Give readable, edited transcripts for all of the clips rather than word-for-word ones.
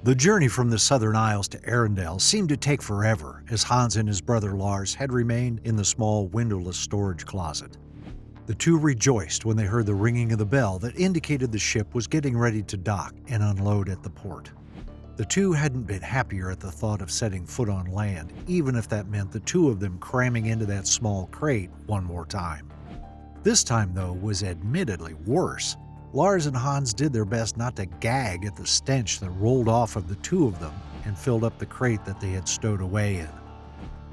The journey from the Southern Isles to Arendelle seemed to take forever, as Hans and his brother Lars had remained in the small windowless storage closet. The two rejoiced when they heard the ringing of the bell that indicated the ship was getting ready to dock and unload at the port. The two hadn't been happier at the thought of setting foot on land, even if that meant the two of them cramming into that small crate one more time. This time, though, was admittedly worse. Lars and Hans did their best not to gag at the stench that rolled off of the two of them and filled up the crate that they had stowed away in.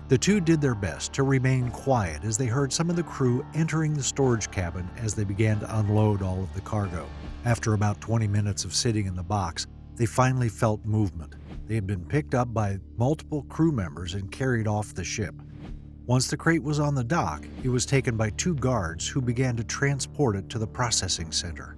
The two did their best to remain quiet as they heard some of the crew entering the storage cabin as they began to unload all of the cargo. After about 20 minutes of sitting in the box, they finally felt movement. They had been picked up by multiple crew members and carried off the ship. Once the crate was on the dock, it was taken by two guards who began to transport it to the processing center.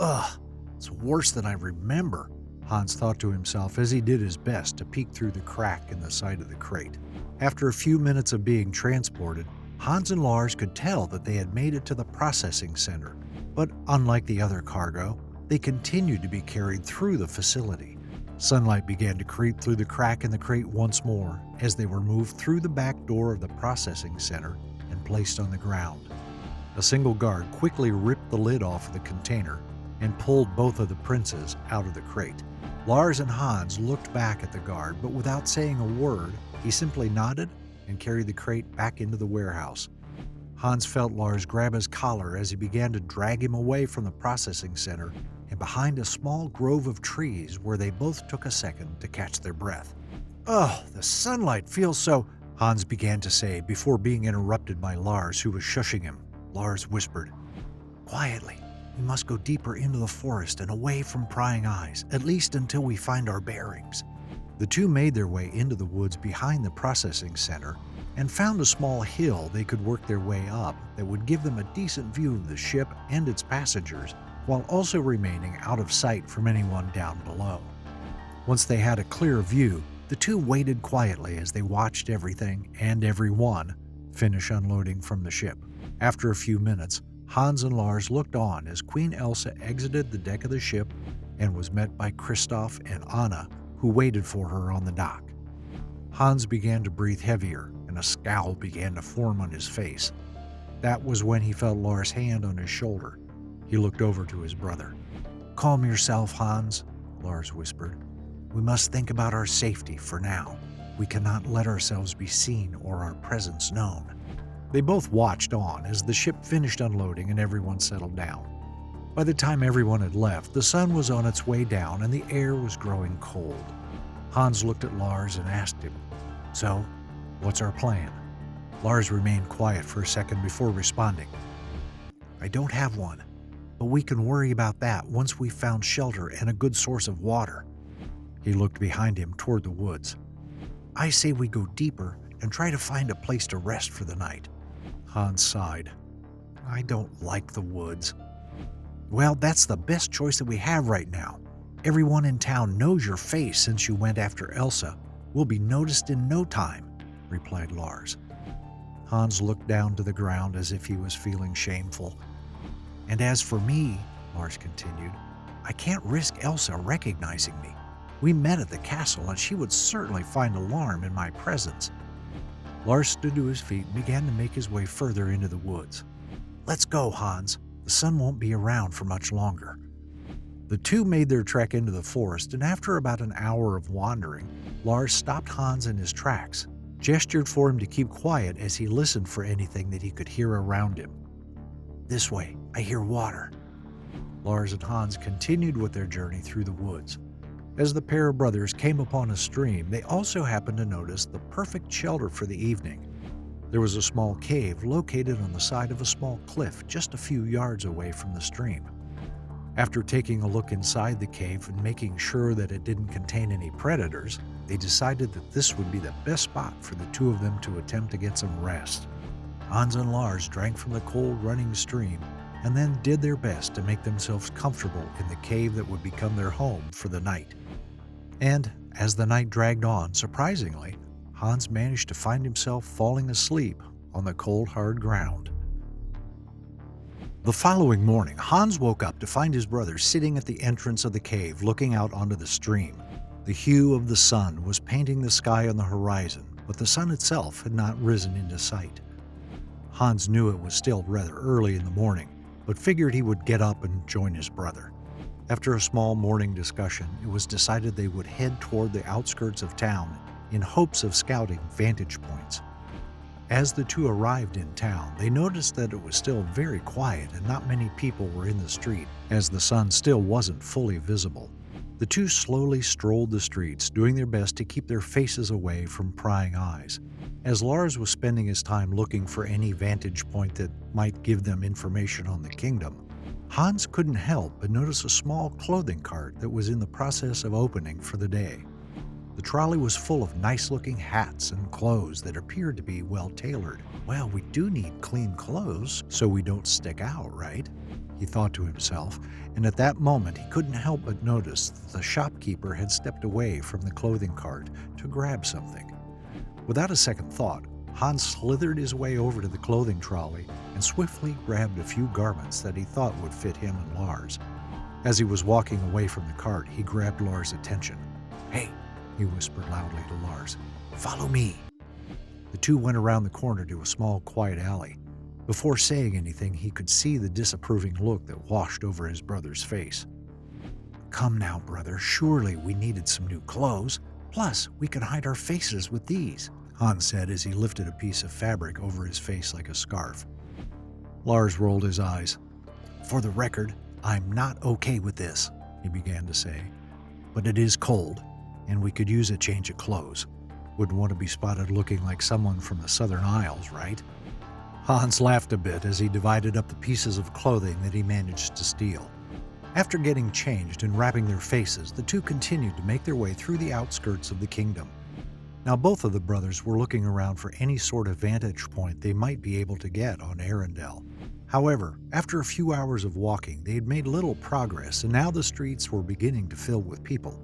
Ugh, it's worse than I remember, Hans thought to himself as he did his best to peek through the crack in the side of the crate. After a few minutes of being transported, Hans and Lars could tell that they had made it to the processing center, but unlike the other cargo, they continued to be carried through the facility. Sunlight began to creep through the crack in the crate once more as they were moved through the back door of the processing center and placed on the ground. A single guard quickly ripped the lid off of the container and pulled both of the princes out of the crate. Lars and Hans looked back at the guard, but without saying a word, he simply nodded and carried the crate back into the warehouse. Hans felt Lars grab his collar as he began to drag him away from the processing center and behind a small grove of trees where they both took a second to catch their breath. "Oh, the sunlight feels so," Hans began to say before being interrupted by Lars, who was shushing him. Lars whispered, "Quietly. We must go deeper into the forest and away from prying eyes, at least until we find our bearings." The two made their way into the woods behind the processing center and found a small hill they could work their way up that would give them a decent view of the ship and its passengers, while also remaining out of sight from anyone down below. Once they had a clear view, the two waited quietly as they watched everything and everyone finish unloading from the ship. After a few minutes, Hans and Lars looked on as Queen Elsa exited the deck of the ship and was met by Kristoff and Anna, who waited for her on the dock. Hans began to breathe heavier, and a scowl began to form on his face. That was when he felt Lars' hand on his shoulder. He looked over to his brother. "Calm yourself, Hans," Lars whispered. "We must think about our safety for now. We cannot let ourselves be seen or our presence known." They both watched on as the ship finished unloading and everyone settled down. By the time everyone had left, the sun was on its way down and the air was growing cold. Hans looked at Lars and asked him, "So, what's our plan?" Lars remained quiet for a second before responding. "I don't have one, but we can worry about that once we've found shelter and a good source of water." He looked behind him toward the woods. "I say we go deeper and try to find a place to rest for the night." Hans sighed. "I don't like the woods." "Well, that's the best choice that we have right now. Everyone in town knows your face since you went after Elsa. We'll be noticed in no time," replied Lars. Hans looked down to the ground as if he was feeling shameful. "And as for me," Lars continued, "I can't risk Elsa recognizing me. We met at the castle and she would certainly find alarm in my presence." Lars stood to his feet and began to make his way further into the woods. "Let's go, Hans. The sun won't be around for much longer." The two made their trek into the forest, and after about an hour of wandering, Lars stopped Hans in his tracks, gestured for him to keep quiet as he listened for anything that he could hear around him. "This way, I hear water." Lars and Hans continued with their journey through the woods. As the pair of brothers came upon a stream, they also happened to notice the perfect shelter for the evening. There was a small cave located on the side of a small cliff just a few yards away from the stream. After taking a look inside the cave and making sure that it didn't contain any predators, they decided that this would be the best spot for the two of them to attempt to get some rest. Hans and Lars drank from the cold running stream and then did their best to make themselves comfortable in the cave that would become their home for the night. And as the night dragged on, surprisingly, Hans managed to find himself falling asleep on the cold, hard ground. The following morning, Hans woke up to find his brother sitting at the entrance of the cave looking out onto the stream. The hue of the sun was painting the sky on the horizon, but the sun itself had not risen into sight. Hans knew it was still rather early in the morning, but figured he would get up and join his brother. After a small morning discussion, it was decided they would head toward the outskirts of town in hopes of scouting vantage points. As the two arrived in town, they noticed that it was still very quiet and not many people were in the street, as the sun still wasn't fully visible. The two slowly strolled the streets, doing their best to keep their faces away from prying eyes. As Lars was spending his time looking for any vantage point that might give them information on the kingdom, Hans couldn't help but notice a small clothing cart that was in the process of opening for the day. The trolley was full of nice-looking hats and clothes that appeared to be well-tailored. "Well, we do need clean clothes so we don't stick out, right?" he thought to himself, and at that moment he couldn't help but notice that the shopkeeper had stepped away from the clothing cart to grab something. Without a second thought, Hans slithered his way over to the clothing trolley and swiftly grabbed a few garments that he thought would fit him and Lars. As he was walking away from the cart, he grabbed Lars' attention. "Hey," he whispered loudly to Lars, "follow me." The two went around the corner to a small, quiet alley. Before saying anything, he could see the disapproving look that washed over his brother's face. "Come now, brother, surely we needed some new clothes. Plus, we can hide our faces with these," Hans said as he lifted a piece of fabric over his face like a scarf. Lars rolled his eyes. "For the record, I'm not okay with this," he began to say. "But it is cold, and we could use a change of clothes. Wouldn't want to be spotted looking like someone from the Southern Isles, right?" Hans laughed a bit as he divided up the pieces of clothing that he managed to steal. After getting changed and wrapping their faces, the two continued to make their way through the outskirts of the kingdom. Now both of the brothers were looking around for any sort of vantage point they might be able to get on Arendelle. However, after a few hours of walking, they had made little progress, and now the streets were beginning to fill with people.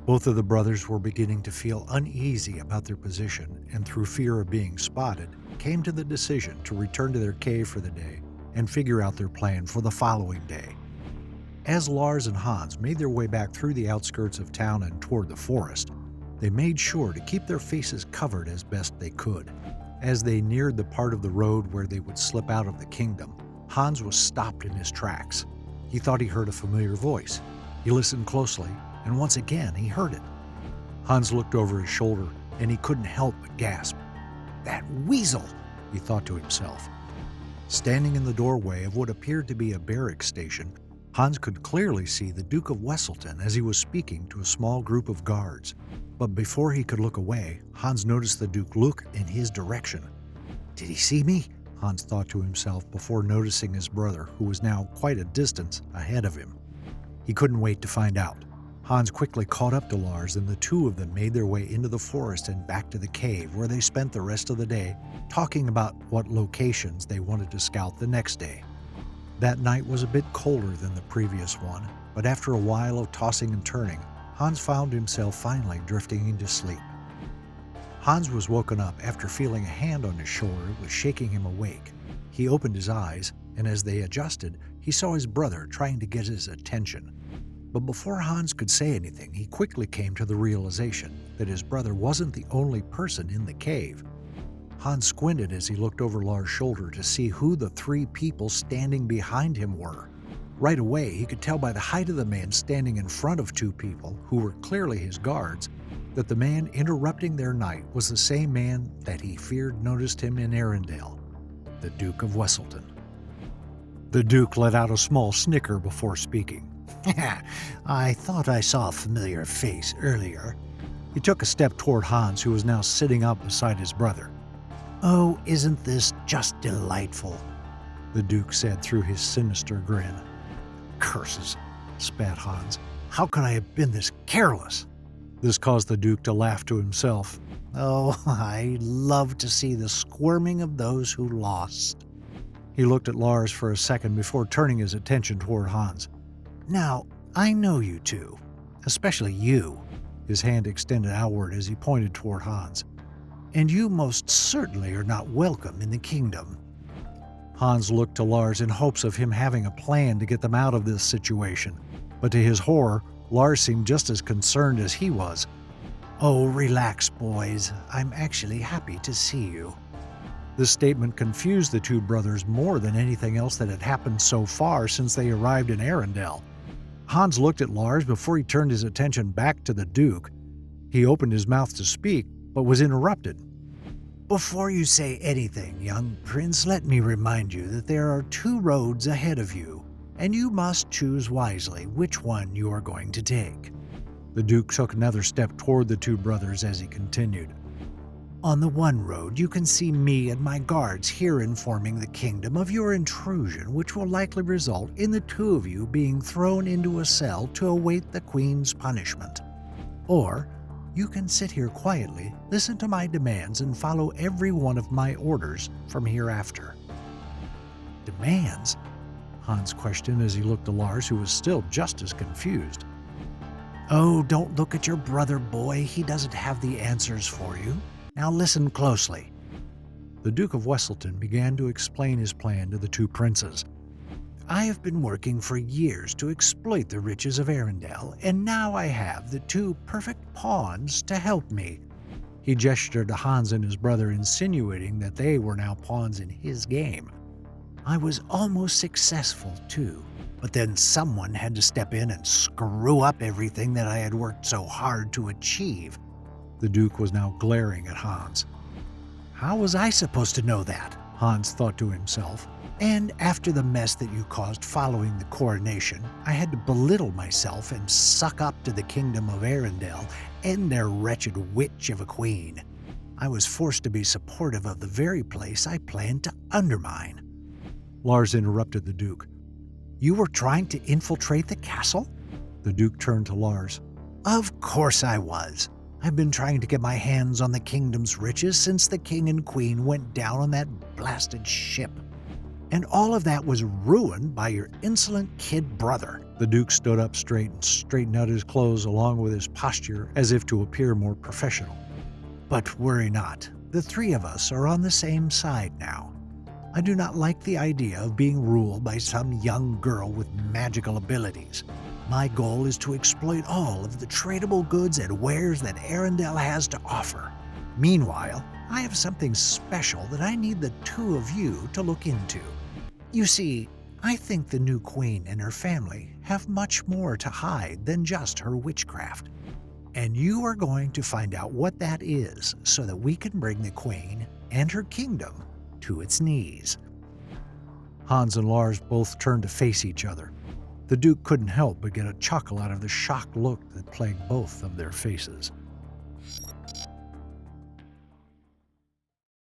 Both of the brothers were beginning to feel uneasy about their position, and through fear of being spotted, came to the decision to return to their cave for the day and figure out their plan for the following day. As Lars and Hans made their way back through the outskirts of town and toward the forest, they made sure to keep their faces covered as best they could. As they neared the part of the road where they would slip out of the kingdom, Hans was stopped in his tracks. He thought he heard a familiar voice. He listened closely, and once again he heard it. Hans looked over his shoulder, and he couldn't help but gasp. "That weasel!" he thought to himself. Standing in the doorway of what appeared to be a barrack station, Hans could clearly see the Duke of Wesselton as he was speaking to a small group of guards. But before he could look away, Hans noticed the Duke look in his direction. "Did he see me?" Hans thought to himself before noticing his brother, who was now quite a distance ahead of him. He couldn't wait to find out. Hans quickly caught up to Lars, and the two of them made their way into the forest and back to the cave, where they spent the rest of the day talking about what locations they wanted to scout the next day. That night was a bit colder than the previous one, but after a while of tossing and turning, Hans found himself finally drifting into sleep. Hans was woken up after feeling a hand on his shoulder that was shaking him awake. He opened his eyes, and as they adjusted, he saw his brother trying to get his attention. But before Hans could say anything, he quickly came to the realization that his brother wasn't the only person in the cave. Hans squinted as he looked over Lars' shoulder to see who the three people standing behind him were. Right away, he could tell by the height of the man standing in front of two people, who were clearly his guards, that the man interrupting their night was the same man that he feared noticed him in Arendelle, the Duke of Wesselton. The Duke let out a small snicker before speaking. "I thought I saw a familiar face earlier." He took a step toward Hans, who was now sitting up beside his brother. "Oh, isn't this just delightful?" the Duke said through his sinister grin. "Curses," spat Hans. "How could I have been this careless?" This caused the Duke to laugh to himself. "Oh, I love to see the squirming of those who lost." He looked at Lars for a second before turning his attention toward Hans. "Now, I know you two, especially you." His hand extended outward as he pointed toward Hans. "And you most certainly are not welcome in the kingdom." Hans looked to Lars in hopes of him having a plan to get them out of this situation, but to his horror, Lars seemed just as concerned as he was. "Oh, relax, boys. I'm actually happy to see you." This statement confused the two brothers more than anything else that had happened so far since they arrived in Arendelle. Hans looked at Lars before he turned his attention back to the Duke. He opened his mouth to speak, but was interrupted. "Before you say anything, young prince, let me remind you that there are two roads ahead of you, and you must choose wisely which one you are going to take." The Duke took another step toward the two brothers as he continued. "On the one road, you can see me and my guards here informing the kingdom of your intrusion, which will likely result in the two of you being thrown into a cell to await the Queen's punishment. Or, you can sit here quietly, listen to my demands, and follow every one of my orders from hereafter." "Demands?" Hans questioned as he looked to Lars, who was still just as confused. "Oh, don't look at your brother, boy. He doesn't have the answers for you. Now listen closely." The Duke of Wesselton began to explain his plan to the two princes. "I have been working for years to exploit the riches of Arendelle, and now I have the two perfect pawns to help me." He gestured to Hans and his brother, insinuating that they were now pawns in his game. "I was almost successful, too, but then someone had to step in and screw up everything that I had worked so hard to achieve." The Duke was now glaring at Hans. "How was I supposed to know that?" Hans thought to himself. "And after the mess that you caused following the coronation, I had to belittle myself and suck up to the kingdom of Arendelle and their wretched witch of a queen. I was forced to be supportive of the very place I planned to undermine." Lars interrupted the Duke. "You were trying to infiltrate the castle?" The Duke turned to Lars. "Of course I was. I've been trying to get my hands on the kingdom's riches since the king and queen went down on that blasted ship. And all of that was ruined by your insolent kid brother." The Duke stood up straight and straightened out his clothes along with his posture as if to appear more professional. "But worry not. The three of us are on the same side now. I do not like the idea of being ruled by some young girl with magical abilities. My goal is to exploit all of the tradable goods and wares that Arendelle has to offer. Meanwhile, I have something special that I need the two of you to look into. You see, I think the new queen and her family have much more to hide than just her witchcraft. And you are going to find out what that is so that we can bring the queen and her kingdom to its knees." Hans and Lars both turned to face each other. The Duke couldn't help but get a chuckle out of the shocked look that plagued both of their faces.